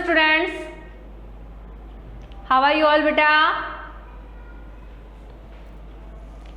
students? How are you all, beta?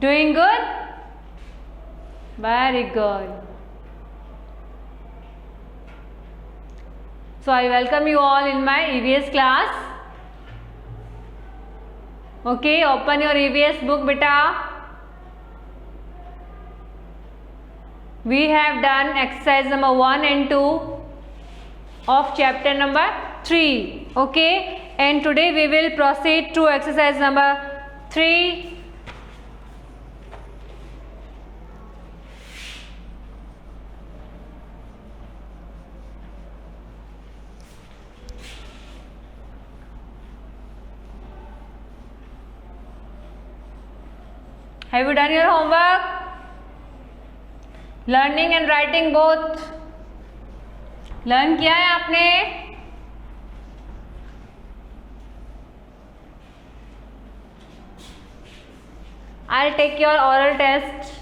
Doing good? Very good. So I welcome you all in my EVS class. Okay, open your EVS book, beta. We have done exercise number 1 and 2 of chapter number 3. Okay, and today we will proceed to exercise number 3. Have you done your homework? Learning and writing both. Learn किया है आपने? I'll take your oral test.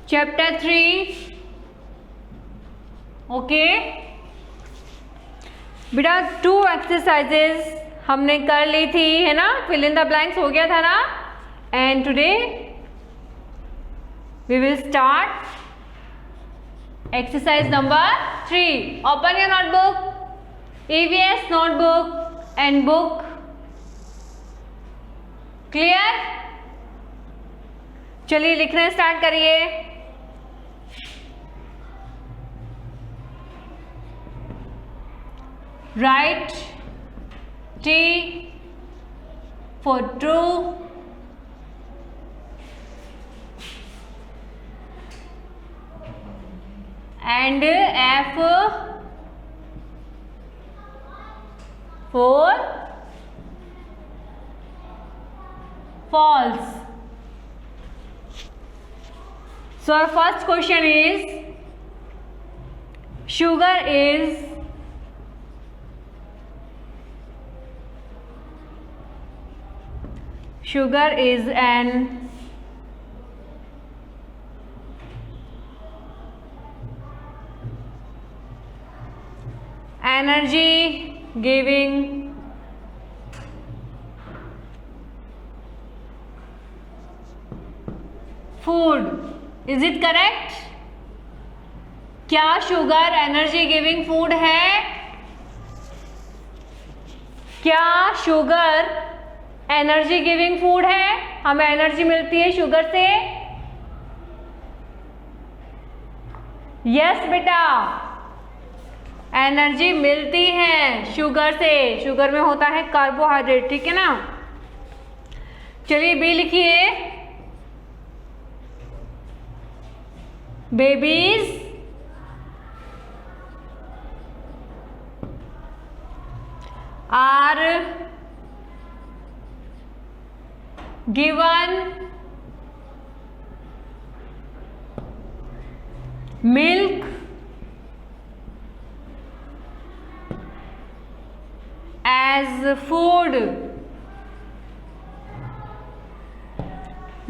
Chapter 3. Okay. बेटा 2 exercises हमने कर ली थी, है ना? Fill in the blanks हो गया था ना? And today we will start exercise number 3. Open your notebook, EVS notebook and book. Clear? चलिए लिखना स्टार्ट करिए. Write T for true, and F for false. So our first question is, sugar is an energy giving food. Is it correct? क्या sugar energy giving food है? क्या sugar energy giving food है? हमें energy मिलती है sugar से. Yes बेटा, energy मिलती है शुगर से. शुगर में होता है कार्बोहाइड्रेट, ठीक है ना? चलिए बी लिखिए. Babies are given milk as food.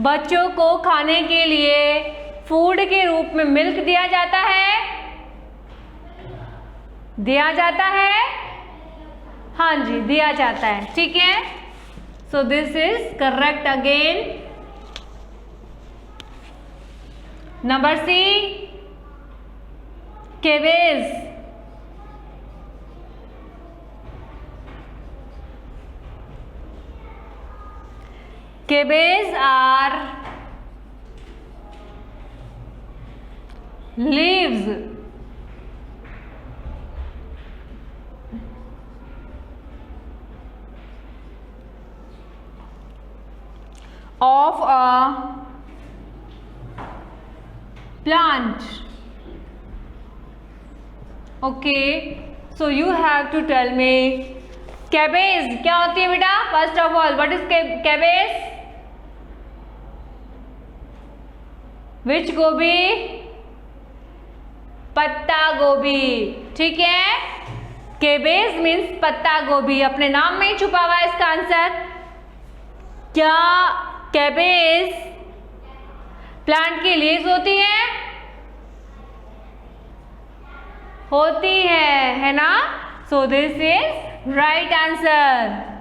बच्चों को खाने के लिए फूड के रूप में मिल्क दिया जाता है. दिया जाता है, हाँ जी दिया जाता है, ठीक है. So this is correct again. Number C, cabbage. Cabbage are leaves. of a plant. Okay, so you have to tell me cabbage क्या होती है बेटा? First of all, what is cabbage? Which गोभी? पत्ता गोभी. ठीक है, cabbage मीन्स पत्ता गोभी. अपने नाम में ही छुपा हुआ है इसका आंसर. क्या cabbage प्लांट की लीव्स होती है? होती है ना? So this is right answer.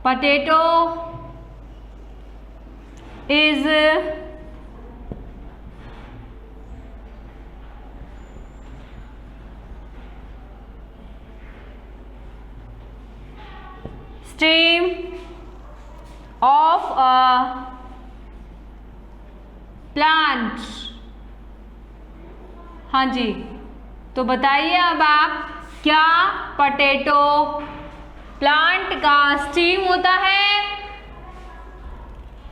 Potato is stream of a plant. हाँ जी, तो बताइए अब आप, क्या पोटैटो प्लांट का स्टीम होता है?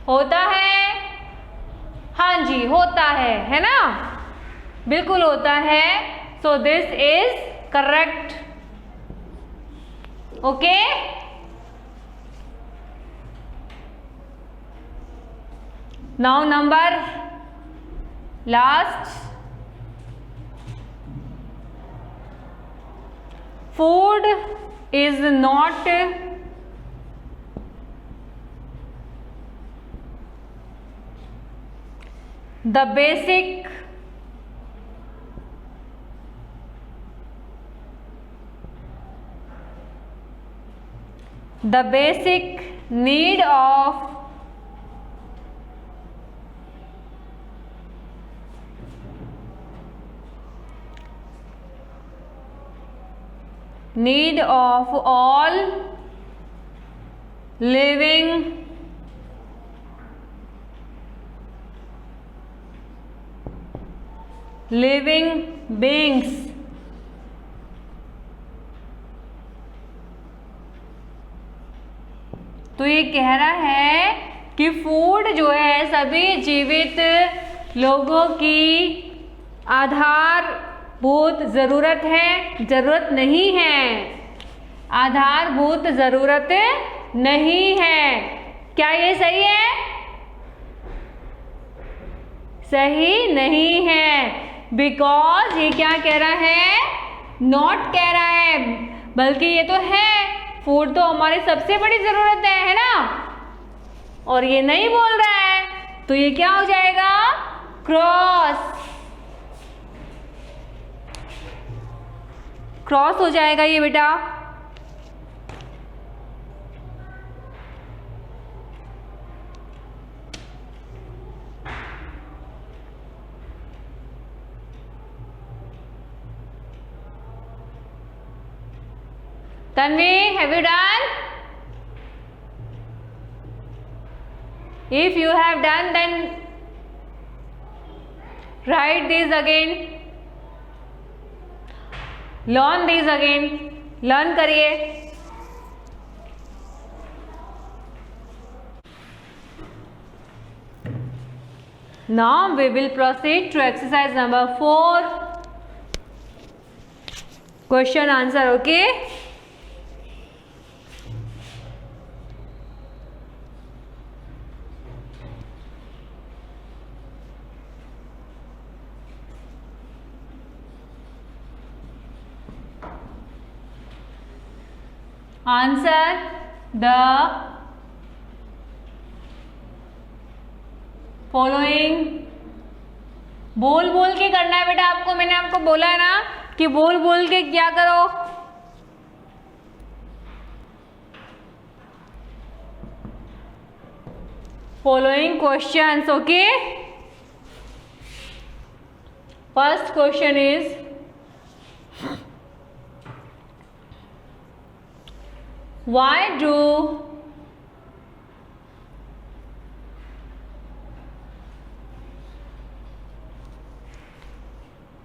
होता है? हाँ जी, होता है ना? बिल्कुल होता है. So this is correct. Okay, now number last. Food is not the basic need of all living beings. तो ये कह रहा है कि फूड जो है सभी जीवित लोगों की आधारभूत ज़रूरत है, ज़रूरत नहीं है. आधारभूत ज़रूरत नहीं है. क्या ये सही है? सही नहीं है. बिकॉज ये क्या कह रहा है? नॉट कह रहा है, बल्कि ये तो है. फूड तो हमारी सबसे बड़ी ज़रूरत है ना? और ये नहीं बोल रहा है, तो ये क्या हो जाएगा? क्रॉस हो जाएगा ये बेटा. Tanvi, have you done? If you have done, then write these again. Learn these again. Learn करिए. Now we will proceed to exercise number 4. Question answer, okay? Answer the following. बोल बोल के करना है बेटा आपको. मैंने आपको बोला है ना कि बोल बोल के क्या करो. Following questions, okay? First question is, why do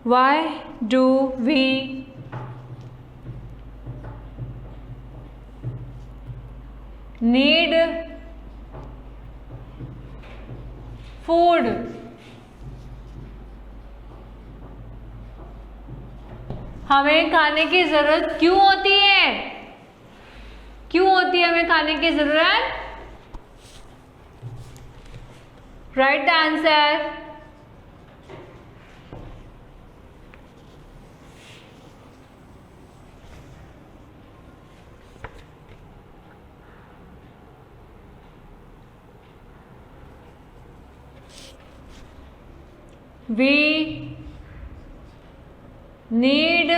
Why do we need food? हमें खाने की जरूरत क्यों होती है? क्यों होती है हमें खाने की जरूरत? Right answer. We need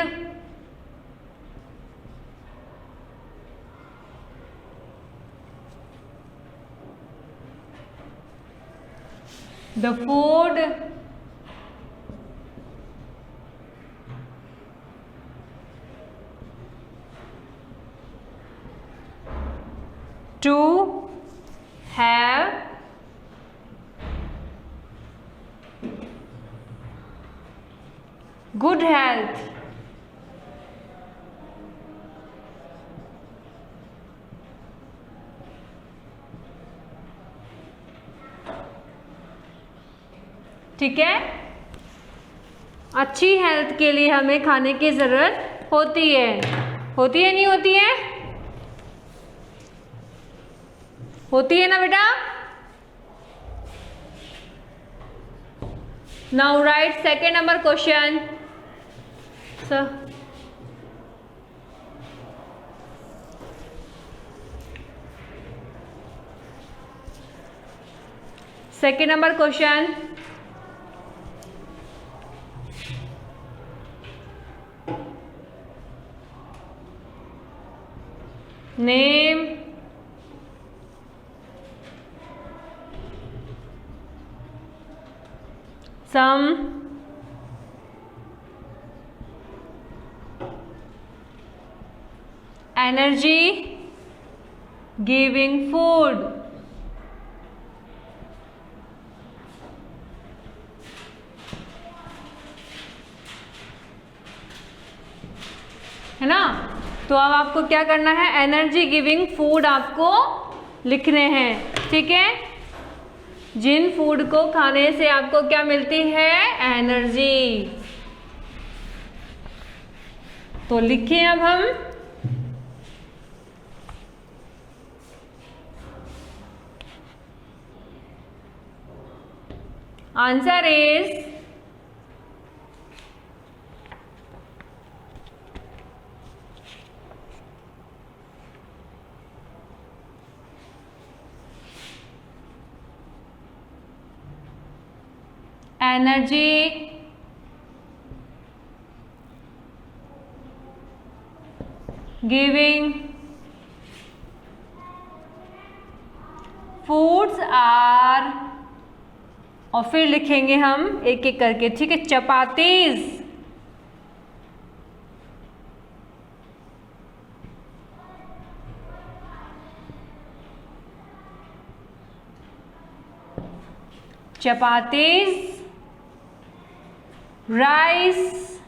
the food to have good health. ठीक है, अच्छी हेल्थ के लिए हमें खाने की जरूरत होती है। होती है नहीं होती है? होती है ना बेटा? Now right second number question. Sir second number question, name some energy giving food. है ना? तो अब आपको क्या करना है, एनर्जी गिविंग फूड आपको लिखने हैं। ठीक है, जिन फूड को खाने से आपको क्या मिलती है, एनर्जी। तो लिखें अब हम, answer is energy giving foods are, और फिर लिखेंगे हम एक एक करके। ठीक है, चपातीज, चपातीज, राइस,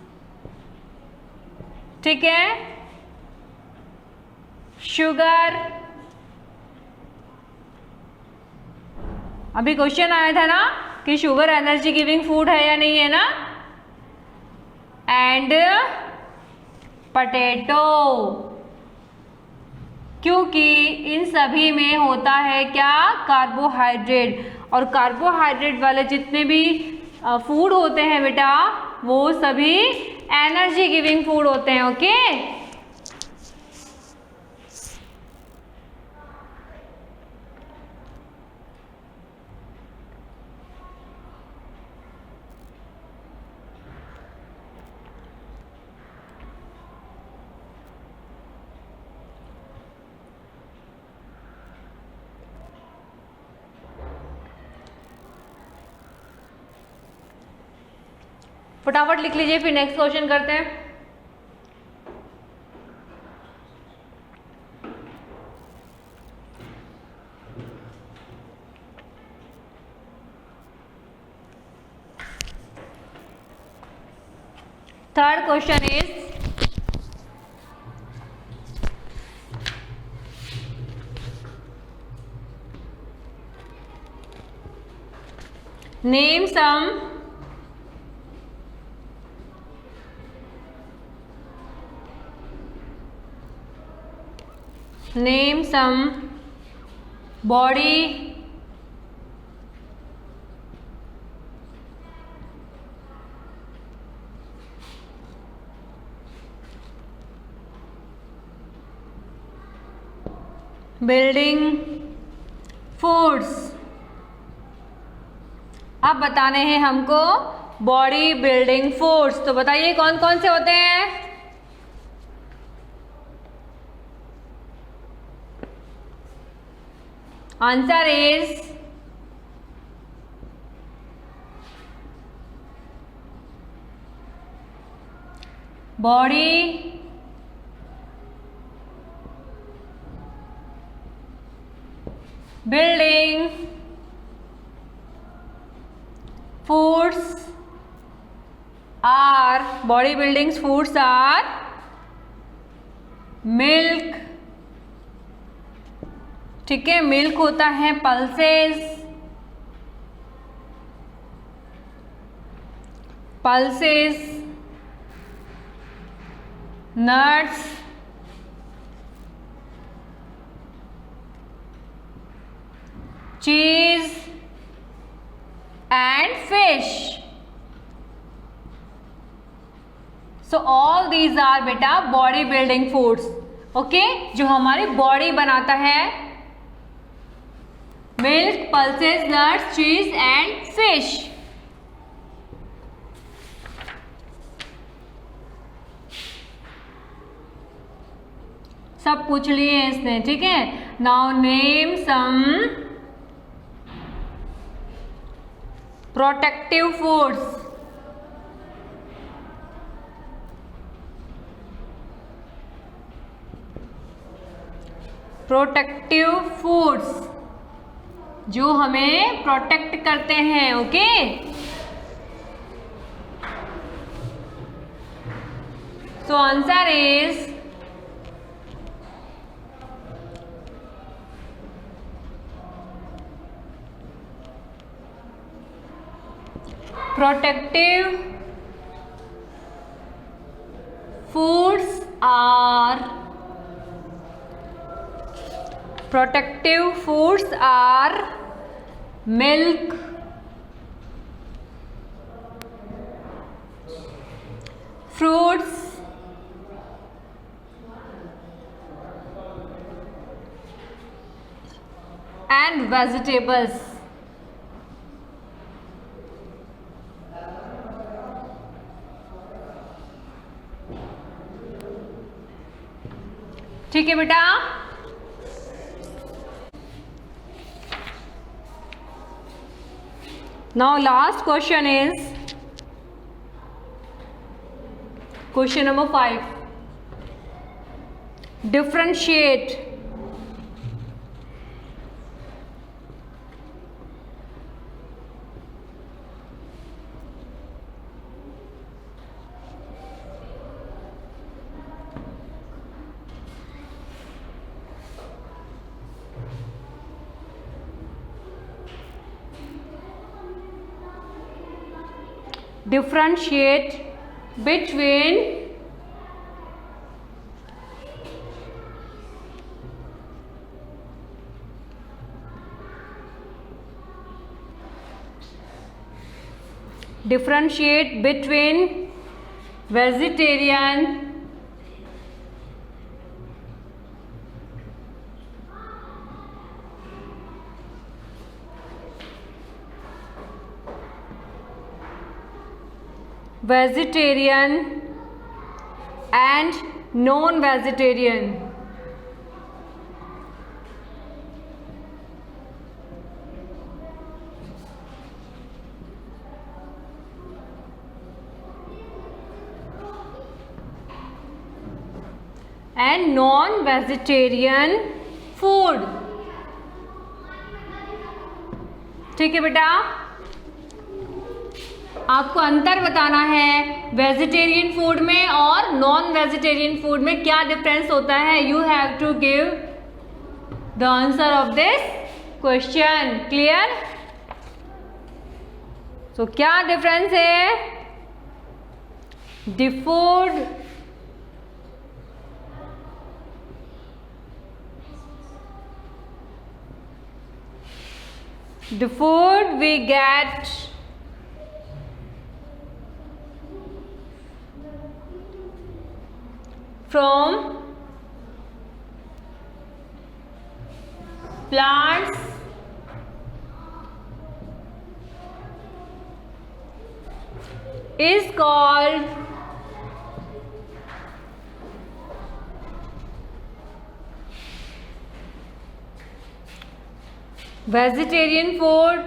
ठीक है, शुगर। अभी क्वेश्चन आया था ना कि शुगर एनर्जी गिविंग फूड है या नहीं है ना, एंड पटेटो, क्योंकि इन सभी में होता है क्या, कार्बोहाइड्रेट। और कार्बोहाइड्रेट वाले जितने भी फूड होते हैं बेटा, वो सभी एनर्जी गिविंग फूड होते हैं। ओके, फटाफट लिख लीजिए, फिर नेक्स्ट क्वेश्चन करते हैं। Third question is name some body building foods। अब बताने हैं हमको बॉडी बिल्डिंग फूड्स। तो बताइए कौन कौन से होते हैं। Answer is body building foods are body building foods are milk, ठीक है, मिल्क होता है, pulses, nuts, cheese and fish। So all these are बेटा बॉडी बिल्डिंग फूड्स। ओके, जो हमारी बॉडी बनाता है। Milk, pulses, nuts, cheese and fish. सब पूछ लिए इसने, ठीक है। Now name some protective foods. Protective foods जो हमें प्रोटेक्ट करते हैं। Okay, so answer is protective foods are milk, fruits, and vegetables। ठीक है बेटा। Now last question is question number 5। Differentiate differentiate between vegetarian and non-vegetarian। and non-vegetarian food। ठीक है बेटा। आपको अंतर बताना है वेजिटेरियन फूड में और नॉन वेजिटेरियन फूड में क्या डिफरेंस होता है. You have to give the answer of this question. Clear? So क्या डिफरेंस है? The food we get from plants is called vegetarian food.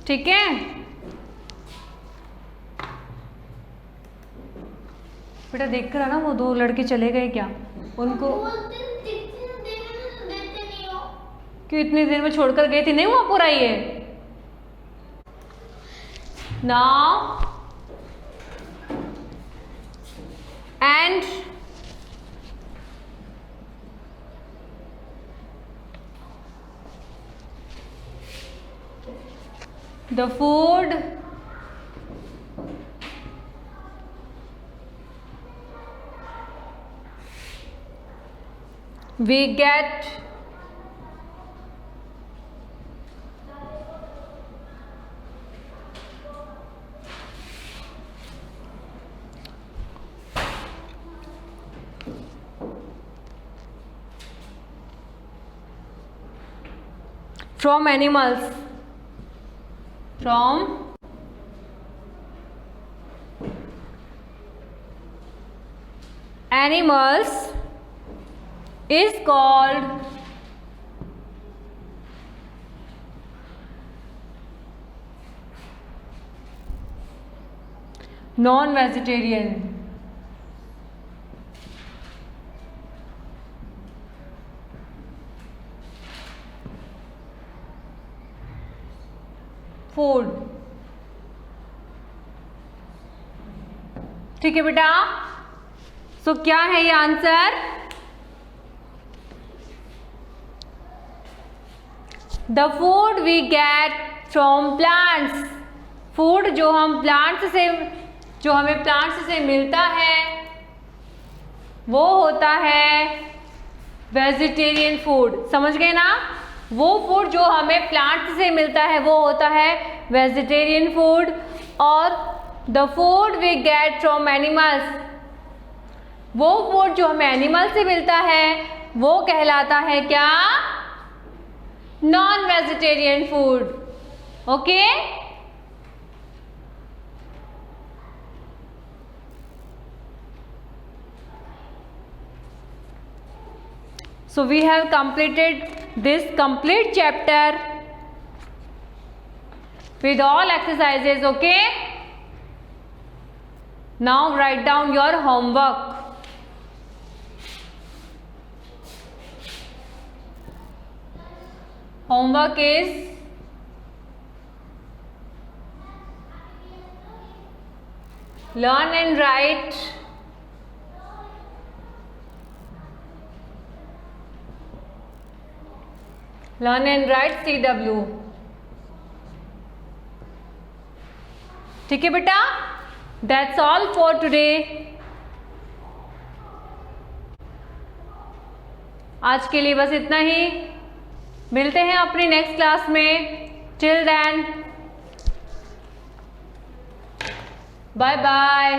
ठीक है? बेटा देख कर आना, वो 2 लड़के चले गए क्या? उनको क्यों इतनी देर में छोड़कर गए थे? नहीं हुआ पूरा ये? Now and the food we get from animals is called non-vegetarian. Food. ठीक है बेटा? सो क्या है ये answer? The food we get from plants. Food जो हमें प्लांट्स से मिलता है वो होता है वेजिटेरियन फूड. समझ गए ना? वो फूड जो हमें प्लांट से मिलता है वो होता है वेजिटेरियन फूड. और the food we get from animals, वो फूड जो हमें एनिमल से मिलता है वो कहलाता है क्या? Non vegetarian food. Okay? So we have completed this complete chapter with all exercises. Okay? Now write down your homework. Homework is learn and write CW. ठीक है बेटा? That's all for today. आज के लिए बस इतना ही. मिलते हैं अपनी नेक्स्ट क्लास में. Till then, bye bye.